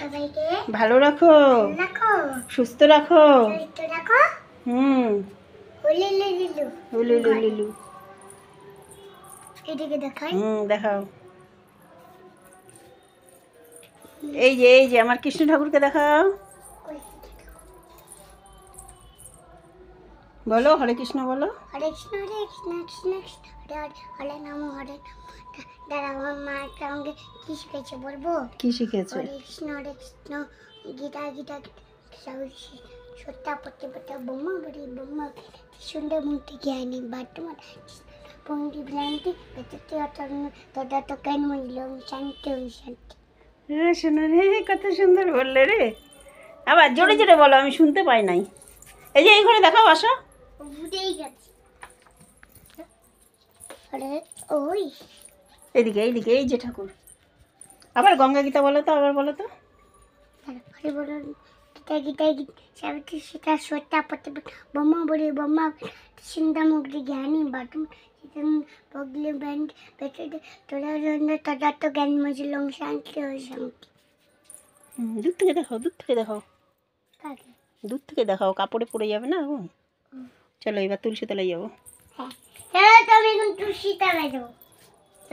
সবাইকে ভালো রাখো, সুস্থ রাখো। হুম, দেখাও। এই যে আমার কৃষ্ণ ঠাকুরকে দেখাও। বলো হরে কৃষ্ণ, বলো হরে কৃষ্ণ হরে কৃষ্ণ কৃষ্ণ কৃষ্ণ হরে হরে হরে নাম হরে নাম। দাদা আমার মা একটা আমাকে কি শিখেছে বলবো? কি শিখেছে? হরে কৃষ্ণ গীতা গীতা সত্যা পড়তে পড়তে বোম্মা বড়ি বোম্মা সুন্দর মূর্তি জ্ঞানী বর্তমান পঙ্গি ভ্রান্তি বেততে অতর্ণ তদা তো কেন মজলম শান্তি শান্তি। হ্যাঁ শোনো রে, কত সুন্দর বললে রে। আবার জোরে জোরে বলো, আমি শুনতে পাই নাই। এই যে এই ঘরে দেখাও, আসো। ওই এইদিকে এইদিকে, এই যে ঠাকুর। আবার গঙ্গা গীতা বলো তো, আবার বলো তো। হরে বলো গীতা গীতা সাবিত্রী সীতা সত্যা পড়তে বোম্মা বড়ি বোম্মা সুন্দর মুগ্ধি জ্ঞানী বর্তমান বগলে ব্যান্ড বেততে তোরা তদা তো জ্ঞান মজলম শান্তি ও শান্তি। দূর থেকে দেখাও, দূর থেকে দেখাও, কাকে? দূর থেকে দেখাও, কাপড়ে পড়ে যাবে না এখন। চলো এবার তুলসী তলায় যাবো। হ্যাঁ, তুমি এখন তুলসী তলায় যাবো।